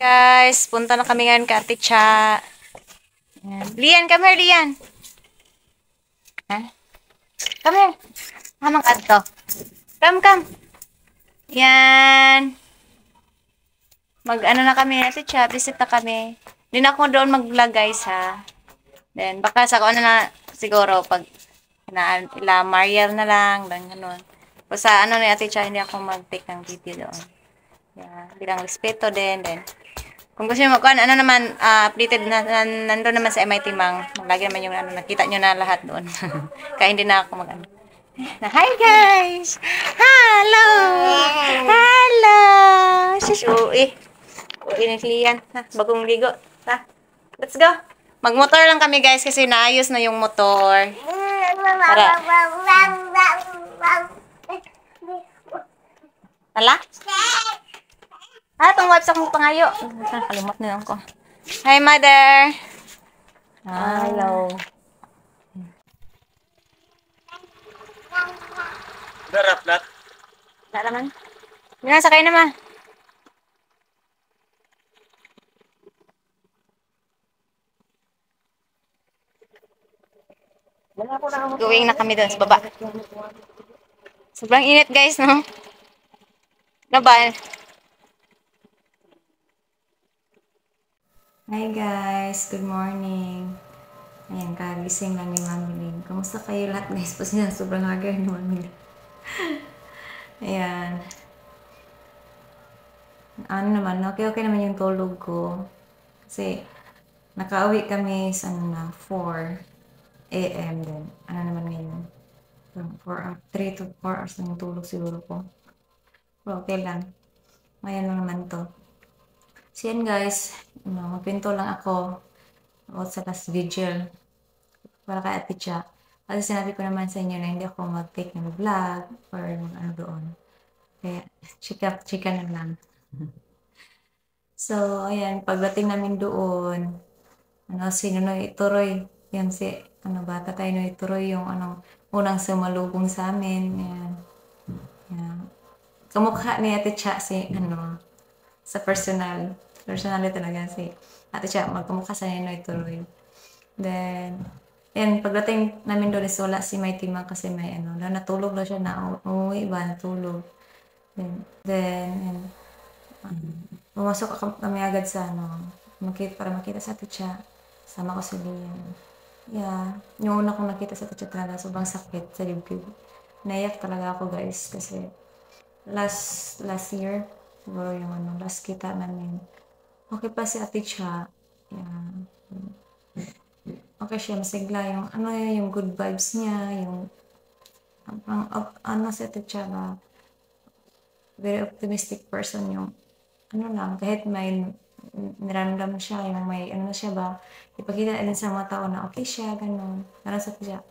Guys, punta na kami ngayon kay Ate Cha. Ayan. Lian, come here, Lian. Ha? Come here. Hamang adto. Come. Yan. Mag-ano na kami, Ate Cha. Visit na kami. Hindi na ako doon mag-vlog, guys, ha. Then, baka sa ano na, siguro, pag ila Mariel na lang, ganun. O sa ano ni Ate Cha, hindi ako mag-take ng video doon. Yeah, bilang respeto din. Then, kung gusto nyo magkuhan, ano naman, updated nandun naman sa MIT Mang. Lagi naman yung ano, nakita nyo na lahat doon. Kaya hindi na ako mag-ano. Hi guys! Hello! Hello! Sis, uwi. Uwi ni Lian. Bagong ligo. Let's go. Magmotor lang kami guys kasi naayos na yung motor. Para. Ala? Itong wipes akong pangayo. Kalimot na lang ko. Hi, mother. Hello. Daraplat. Wala naman. Hindi na, sakay naman. Going na kami doon sa baba. Sobrang init guys, no? Ano ba? Hi guys, good morning. Ayan, kagising lang ni Mami Lynn. Kamusta kayo lahat guys? Kasi na sobrang hagar ni Mami Lynn. Ayan. Ano naman, okay naman yung tulog ko. Kasi, nakauwi kami sa 4 a.m. din. Ano naman ngayon? 3 to 4 hours na yung tulog siguro ko. Pero okay lang. Ngayon lang naman to. So yan guys, magpinto lang ako about sa last vigil para kay Ate Cha. Kasi sinabi ko naman sa inyo na hindi ako mag-take ng vlog or ano doon. Kaya chika na lang. So, ayan, pagdating namin doon, si Nonoy Turoy, yung bata tayo Nonoy Turoy, yung unang sumalubong sa amin. Ayan. Ayan. Kamukha ni Ate Cha sa personally talaga si Ate Cha, magkamukha sa Nonoy Turoy. Then, ayan, pagdating namin doon is wala si Mighty Mang kasi may natulog na siya na umuwi ba, natulog. Then, pumasok kami agad sa para makita sa Ate Cha. Sama ko si Lian. Yeah, yung una kong nakita sa Ate Cha talaga, sobrang sakit sa dibdib. Naiyak talaga ako guys kasi last year, siguro yung last kita namin. Okay pa si Ate Cha. Yeah. Okay siya, masigla yung good vibes niya, yung si Ate Cha ba, very optimistic person yung kahit may niramdam siya, yung may siya ba, ipakita din sa mga tao na okay siya, gano'n. Para sa siya,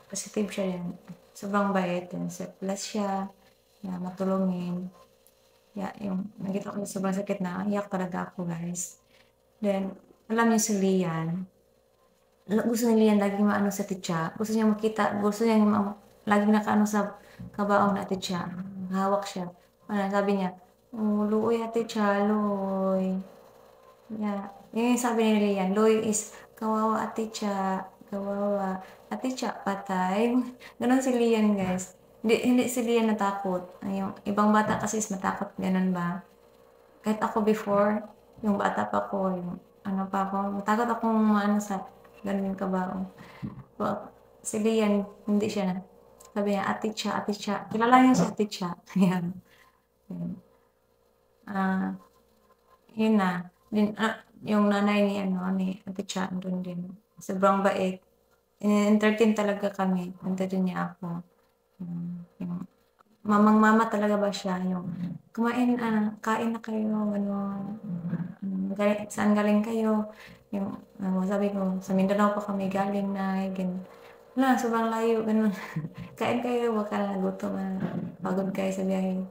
positive siya din. Sobrang bait din. Plus siya, matulungin. Yung nakita ko sobrang sakit na, iyak talaga ako guys. Then, alam niyo si Lian, gusto ni Lian laging maano sa Ticha. Gusto niya makita, gusto niya laging nakaano sa kabaong na Ticha. Hawak siya. Sabi niya, Luoy Ate Cha, Loy. Yeah. Yung sabi ni Lian, Loy is kawawa Ate Cha, kawawa. Ate Cha, patay. Ganon si Lian guys. Hindi si Lian natakot. Yung ibang bata kasi is matakot, ganon ba? Kahit ako before, yung bata pa ko, yung pa ako, matakot akong sa ganon yung kabaong. Well, si Lian, hindi siya na. Sabi niya, Ate Cha. Kilala niya si Ate Cha. Yan. Yun na. Din, yung nanay ni Ate Cha, doon din. Sobrang bait. In-entertain talaga kami. Entertain niya ako. Yung mamang-mama talaga ba siya? Yung kain na kayo, saan galing kayo? Yung, sabi ko, sa Mindanao pa kami galing na, wala, sobrang layo, ganun. Kain kayo, baka nagutom na, pagod kayo sa biyahe.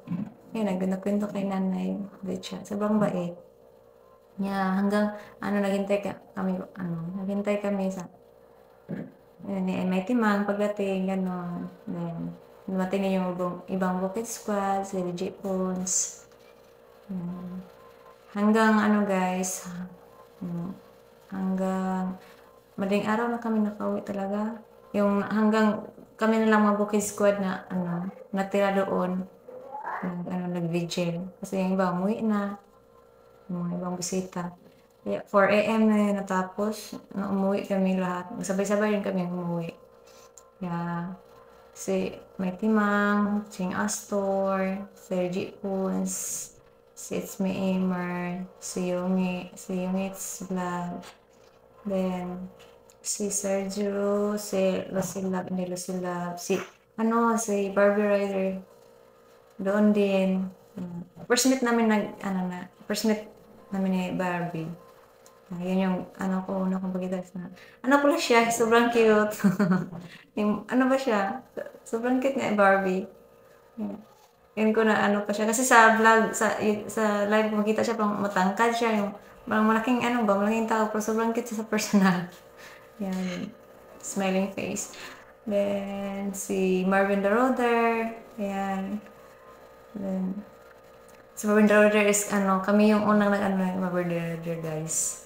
Yun, nagkwento kay nanay, siya. Sobrang bait. Hanggang, naghintay kami sa, ni MIT Man, pagdating, gano'n. Then, dumating na yung ibang Bukid Squad, si Legit Pons. hanggang ano guys, hanggang madaling araw na kami nakauwi talaga. Yung hanggang kami na lang mga bukid squad na ano, natira doon. Nag-vigil. Kasi yung iba umuwi na, yung mga ibang bisita. Kaya 4 AM na yun natapos, na umuwi kami lahat. Sabay-sabay rin kami umuwi. Kaya si May Timang, Ching Astor, Sergi Puns, si It's Me Aimer, si Yungit's Vlog, then si Sergio, si Lucilab, hindi Lucilab, si Barbie Rider, doon din. First meet namin first meet namin ni Barbie. Yun yung ano ko, una kong pagkita sa, ano pala siya, sobrang cute. Yung, ano ba siya, sobrang cute nga Barbie. Yun ko na ano pa siya, kasi sa vlog, sa live makita siya, parang matangkad siya, yung, parang malaking ano ba, malaking tao, pero sobrang cute siya sa personal. Yan, smiling face. Then, si Marvin the Roader, ayan. Then, si Marvin the Roader is, ano, kami yung unang nag-ano yung Marvin the Roader, guys.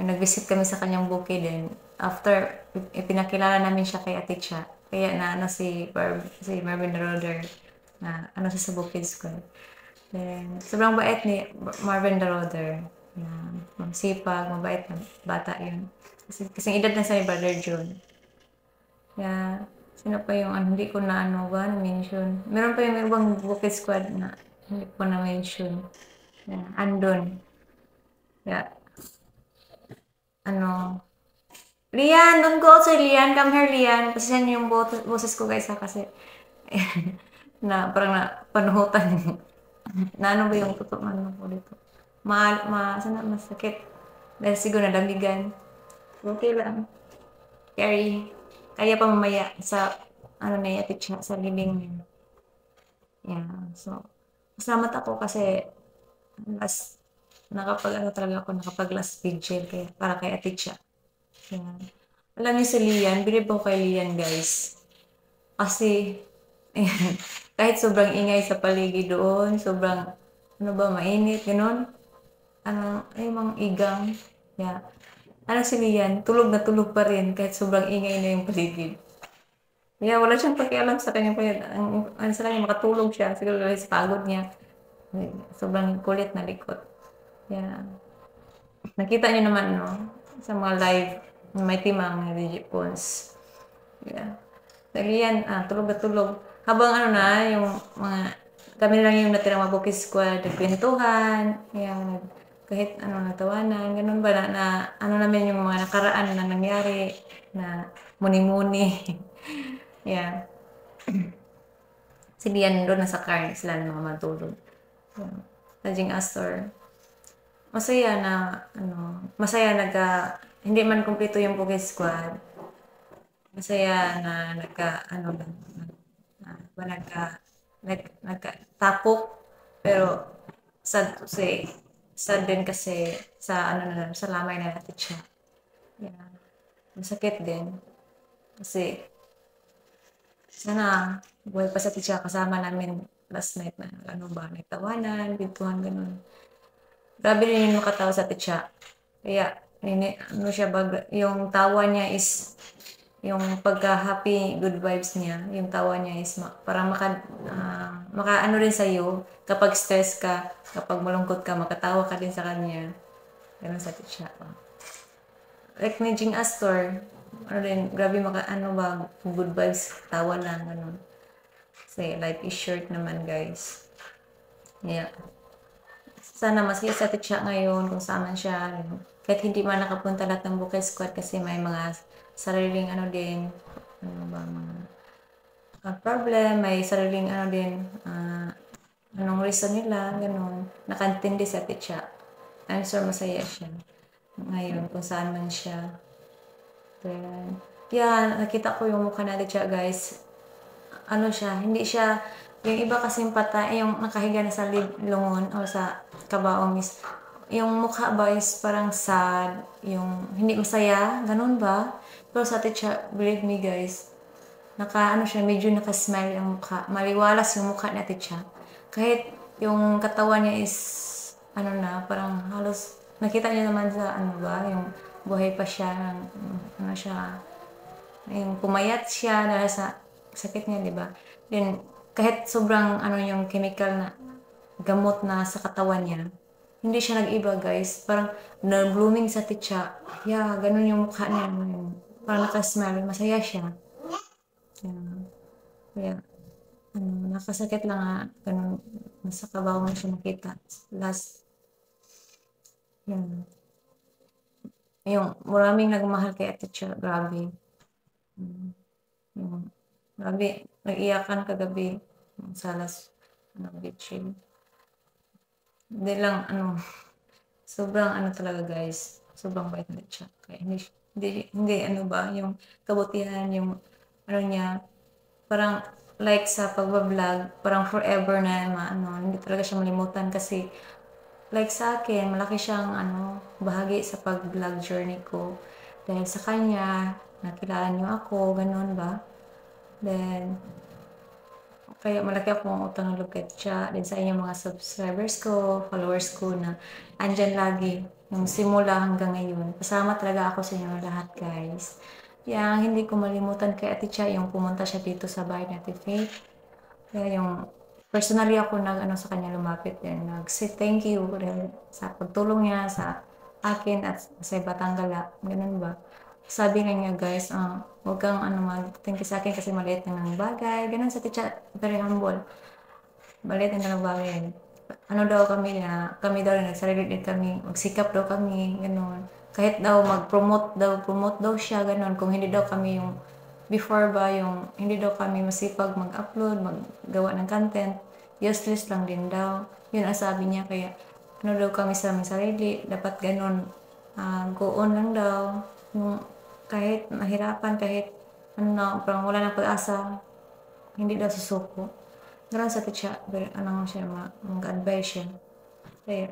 Nag-visit kami sa kanyang bukid din. After, ipinakilala namin siya kay Ate Cha. Kaya na ano si Marvin the Roader na ano siya sa bukid school. Then, sobrang bait ni Marvin the Roader. Magsipag, mabait na bata yun. Kasi edad na sa ni Brother June. Kaya, sino pa yung hindi ko na ano ba, na-mention. Meron pa yung ibang bukid squad na hindi ko na-mention. Andon. Kaya, ano, Lian, don't go outside, Lian. Come here, Lian. Pasensya niyo yung boses ko, guys, ha, kasi na parang na panuhutan. Na ano ba yung totoo ano ko dito? Sana masakit. Dahil siguro nadamigan. Okay lang. Carry. Kaya pa mamaya sa ano na yati sa living niya. Yeah. So, salamat ako kasi last talaga ako nakapag last vigil para kay Ate Cha. Yeah. Alam niyo si Lian, bilib ako kay Lian, guys. Kasi, ayan, kahit sobrang ingay sa paligid doon, sobrang, ano ba, mainit, gano'n. Ano, ay, mga igang. Yeah. Ano si Lian, tulog na tulog pa rin kahit sobrang ingay na yung paligid. Yeah, wala siyang pakialam sa kanya pa yun. Ano sa kanya, makatulog siya. Siguro dahil sa pagod niya. Sobrang kulit na likot. Yeah. Nakita niyo naman, no? Sa mga live, may timang na Digit Pons. Yeah. Dahil yan, tulog na tulog. Habang ano na, yung mga, kami lang yung natirang mabukid squad, nagkwentuhan, yan, kahit ano, natawanan, ganun ba na ano namin yung mga nakaraan na nangyari, na muni-muni. Yeah. Si Lian doon nasa car, sila ng mga matulog. Yeah. Najing Astor. Masaya hindi man kumpleto yung bukid squad. Masaya na nagka-tapok, pero sad din kasi sa sa lamay na natin siya. Yeah. Masakit din. Kasi, sana, buhay pa sa teacher, kasama namin last night na, nagtawanan, bintuhan, ganun. Grabe rin yung nakatawa sa teacher. Kaya, yung tawa niya is, yung pagka-happy, good vibes niya, yung tawa niya is parang maka rin sa'yo, kapag stress ka, kapag malungkot ka, makatawa ka din sa kanya. Ganun sa teacher. Like ni Jing Astor, grabe good vibes, tawa lang, ganun. Kasi life is short naman, guys. Yeah. Sana masaya sa teacher ngayon kung saan man siya. Kahit hindi man nakapunta lahat ng bukid squad kasi may mga sariling mga problem, may sariling anong reason nila, ganun. Nakantindi sa teacher. I'm sure masaya siya ngayon kung saan man siya. Then, yeah, nakita ko yung mukha na teacher, guys. Hindi siya, yung iba kasing yung nakahiga na sa lungon o sa kabaong is, yung mukha ba is parang sad, yung hindi masaya, ganun ba? Pero sa teacher, believe me, guys, medyo naka-smile yung mukha. Maliwalas yung mukha na teacher. Kahit yung katawan niya is ano na, parang halos nakita niyo naman sa ano ba, yung buhay pa siya, ano siya, yung pumayat siya dahil sa sakit niya, 'di ba? Then kahit sobrang ano yung chemical na gamot na sa katawan niya, hindi siya nag-iba, guys. Parang na-blooming sa titsa. Yeah, ganun yung mukha niya ngayon. Parang naka-smile, masaya siya. Yeah. Kaya, nakasakit lang nga, ganun, nasa kabaw mo siya makita. Last, yun. Yung maraming nagmahal kay Ate Cha, grabe. Mm, yung, grabe, nag-iyakan kagabi. Sa last, beach. Hindi lang, sobrang talaga, guys, sobrang bait na siya. Kaya hindi ano ba, yung kabutihan, yung niya, parang like sa pagba-vlog, parang forever na hindi talaga siya malimutan kasi like sa akin, malaki siyang bahagi sa pag-vlog journey ko. Dahil sa kanya, nakilala niyo ako, ganun ba? Then, kaya malaki akong utang na loob kay siya, din sa inyong mga subscribers ko, followers ko na andyan lagi, yung simula hanggang ngayon. Pasalamat talaga ako sa inyo lahat, guys. Yang hindi ko malimutan kay Ate Cha, yung pumunta siya dito sa bahay ni Ate Faith. Kaya yung personally ako sa kanya lumapit din, nag-say thank you rin sa pagtulong niya sa akin at sa Batanggala, ganun ba. Sabi nga niya, guys, huwag kang mag-thank you sa akin kasi maliit lang ng bagay, ganun sa teacher, very humble, maliit lang ng bagay. Ano daw kami daw nagsarili din kami, magsikap daw kami, ganun. Kahit daw promote daw siya, ganun, kung hindi daw kami yung before ba yung hindi daw kami masipag mag-upload, maggawa ng content, useless lang din daw. Yun ang sabi niya, kaya ano daw kami sa aming sarili, dapat ganun, go on lang daw. Yung kahit mahirapan, kahit parang wala ng pag-asa, hindi daw susuko. Ganun sa siya, siya, mag-advise siya. Kaya,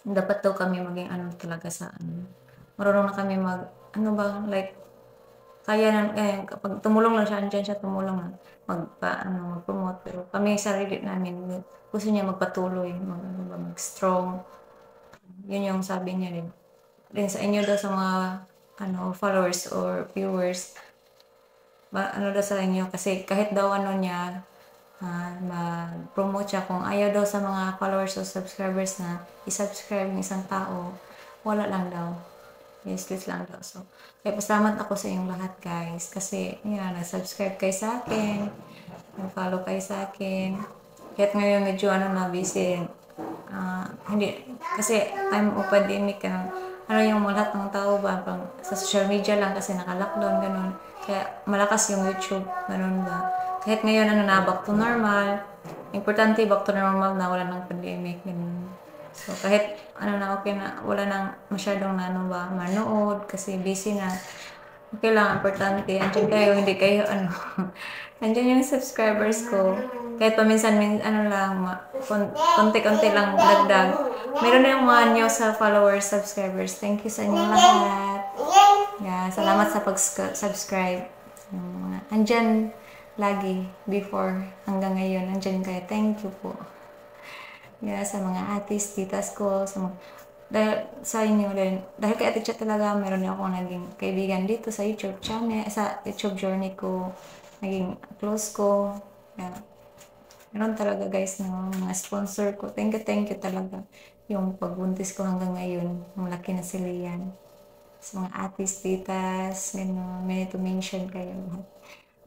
dapat daw kami maging talaga sa marunong na kami like, kaya kapag tumulong lang siya, andyan siya tumulong na mag-promote. Pero kami sarili namin, gusto niya magpatuloy, mag-strong. Yun yung sabi niya rin. Then sa inyo daw sa mga followers or viewers, daw sa inyo, kasi kahit daw niya, mag-promote siya, kung ayaw daw sa mga followers o subscribers na i-subscribe ng isang tao, wala lang daw. Useless lang daw. So, kaya pasalamat ako sa inyong lahat, guys. Kasi, yan, nag-subscribe kayo sa akin. Nag-follow kayo sa akin. Kahit ngayon medyo busy. Hindi, kasi time of pandemic, yung lahat ng tao ba, sa social media lang kasi naka-lockdown, ganun. Kaya malakas yung YouTube, ganun ba. Kahit ngayon back to normal. Importante, back to normal na wala ng pandemic, ganun. So, kahit okay na, wala nang masyadong manood kasi busy na. Okay lang, importante. Andiyan kayo, hindi kayo, andiyan yung subscribers ko. Kahit paminsan, lang, konti-konti lang dagdag. Meron na yung mga new sa followers, subscribers. Thank you sa inyo lahat. Yeah, salamat sa pag-subscribe. Andyan lagi, before, hanggang ngayon, andyan kayo. Thank you po. Yeah, sa mga atis, titas ko, dahil sa inyo din, dahil kay Ate Cha talaga, meron ako naging kaibigan dito sa YouTube channel, sa YouTube journey ko, naging close ko. Yeah. Meron talaga, guys, mga sponsor ko. Thank you talaga. Yung pagbuntis ko hanggang ngayon, malaki na sila yan. Sa mga atis, titas, may to mention kayo.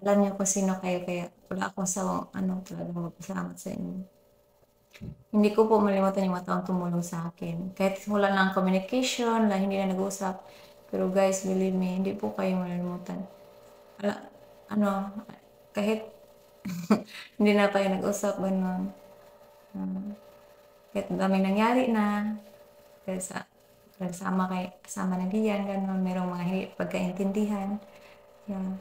Alam niyo kung sino kayo, kaya wala akong sa talaga magpasalamat sa inyo. Hindi ko po malimutan yung mga taong tumulong sa akin. Kahit wala lang communication, hindi na nag-uusap. Pero guys, believe me, hindi po kayo malilimutan. Kahit hindi na tayo nag-usap, ganun. Kahit daming nangyari na, kasama na diyan, ganun. Merong mga pagkaintindihan. Yan.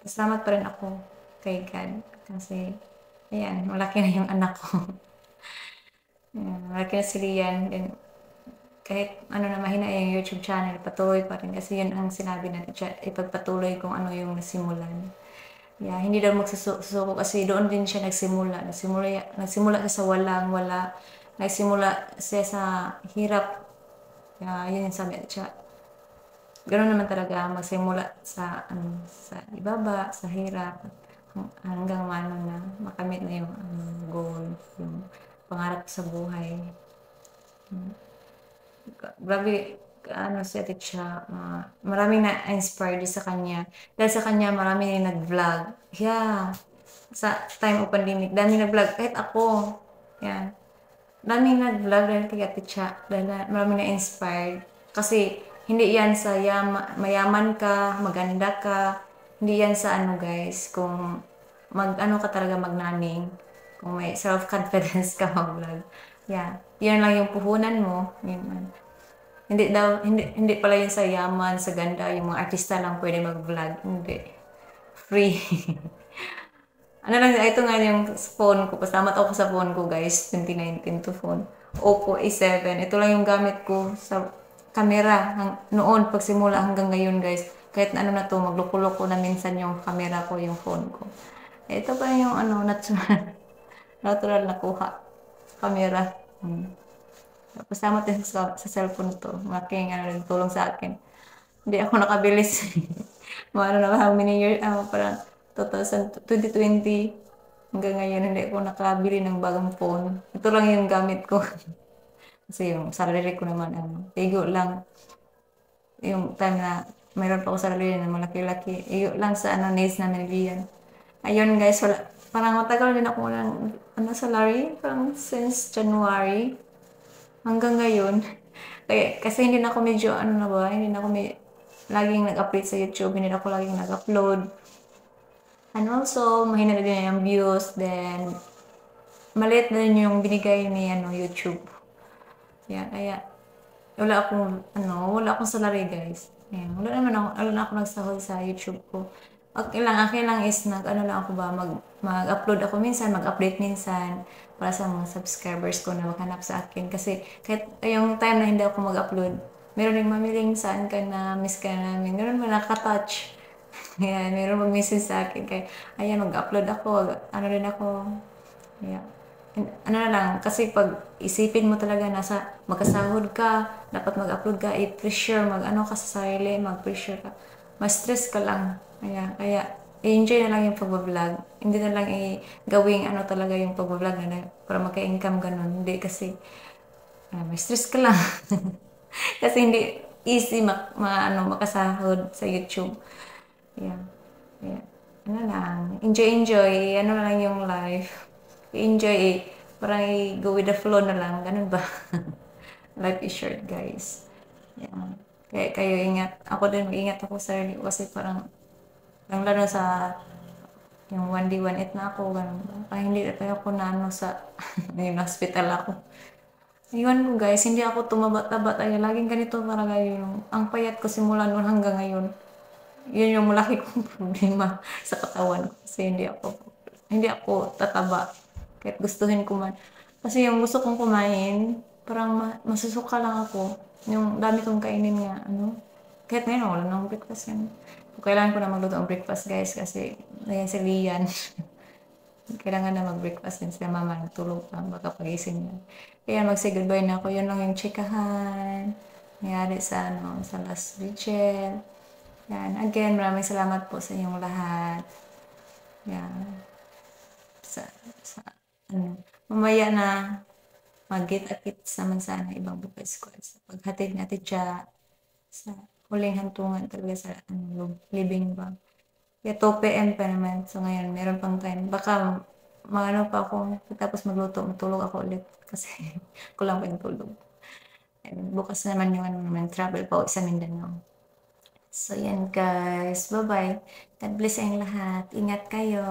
Salamat pa rin ako kay God. Kasi, ayan, malaki na yung anak ko. Malaki na si Rian. Then, kahit mahina yung YouTube channel, patuloy pa rin. Kasi yun ang sinabi natin, ipagpatuloy kung ano yung nasimulan. Yeah, hindi daw magsusuko kasi doon din siya nagsimula. Nagsimula siya sa wala. nagsimula siya sa hirap, kaya yun yung sabi siya, gano'n naman talaga magsimula sa ano, sa ibaba, sa hirap, hanggang maano na makamit na yung goal, yung pangarap sa buhay. Grabe ano si ate siya, maraming na-inspired sa kanya. Dahil sa kanya marami ring nag-vlog. Yeah, sa time of pandemic, daming nag-vlog. Kahit ako, yan. Daming nag-vlog dahil kay ate siya. Dahil maraming na-inspired. Kasi hindi yan sa mayaman ka, maganda ka. Hindi yan sa ano guys, kung mag-ano ka talaga magnaning. Kung may self-confidence ka mag-vlog. Yeah. Yan lang yung puhunan mo. Yun. Hindi pala yun sa yaman, sa ganda, yung mga artista lang pwede mag-vlog. Hindi. Free. Ano lang, ito nga yung phone ko. Pasalamat ako sa phone ko, guys. 2019 to phone. Oppo A7. Ito lang yung gamit ko sa camera. Noon, pagsimula hanggang ngayon, guys. Kahit ano na to, magloko-loko na minsan yung camera ko, yung phone ko. Ito pa yung ano, natural, natural na kuha. Camera. Pasalamat din sa cellphone to. Malaking ano, rin tulong sa akin. Hindi ako nakabilis. Mga ano na, how many years, parang 2020 hanggang ngayon, hindi ako nakabili ng bagong phone. Ito lang yung gamit ko. Kasi yung salary ko naman, igo lang. Yung time na mayroon pa ako salary na malaki-laki, igo lang sa ano, needs namin Lian. Ayun guys, wala, parang matagal din ako ng salary, parang since January hanggang ngayon. Kasi hindi na ako medyo, ano na ba, hindi na ako laging nag-update sa YouTube, hindi na ako laging nag-upload. And also, mahina na din yung views, then, maliit na rin yung binigay ni YouTube. Yan, kaya, wala akong salary guys. Yan, wala na ako nagsahod sa YouTube ko. Akin lang is lang ako ba, mag-upload ako minsan, mag-update minsan, para sa mga subscribers ko na maghanap sa akin. Kasi kahit yung time na hindi ako mag-upload, meron ring mamiling saan ka na, miss ka namin. Meron mo nakaka-touch. Ayan, meron mag-message sa akin. Kaya, ayan, mag-upload ako. Ano rin ako. Yeah. Ano na lang, kasi pag isipin mo talaga nasa magkasahod ka, dapat mag-upload ka, i-pressure, mag-ano ka sa sarili, mag-pressure ka. Mas-stress ka lang. Kaya i-enjoy na lang yung pag-vlog. Hindi na lang gawing ano talaga yung pag-vlog na para magka-income ganun. Hindi kasi may stress ka lang. Kasi hindi easy makasahod sa YouTube. Yeah. Yeah. Ano lang, enjoy. Ano na lang yung life. Enjoy parang go with the flow na lang. Ganun ba? Life is short, guys. Yeah. Kaya kayo ingat. Ako din mag-ingat ako sa sarili ko kasi parang lang lalo sa yung 1D, 1-8 na ako. Ganun ba? Kaya hindi na tayo ako na sa yung hospital ako. Iwan ko guys, hindi ako tumaba-taba tayo. Laging ganito talaga yung ang payat ko simula noon hanggang ngayon. Yun yung malaki kong problema sa katawan ko. Kasi hindi ako tataba. Kahit gustuhin ko man. Kasi yung gusto kong kumain, parang masusuka lang ako. Yung dami kong kainin nga, kahit ngayon, wala nang breakfast yan. Kailangan ko na magluto ang breakfast guys kasi ayan si Lian. Kailangan na mag-breakfast din sila mama, natulog pa, baka pagising na. Kaya mag-say goodbye na ako, yun lang yung chikahan. Nangyari sa Las Rachel. Yan, again, maraming salamat po sa inyong lahat. Yan. Mamaya na mag-get-a-kit naman sana ibang bukas ko. Sa paghatid natin siya sa huling hantungan talaga sa living ba. Kaya 2 PM pa naman. So ngayon, meron pang time. Baka pa ako, tapos magluto, matulog ako ulit. Kasi kulang pa yung tulog. And bukas naman yung travel pa sa Mindanao. So yan guys, bye-bye. God bless sa lahat. Ingat kayo.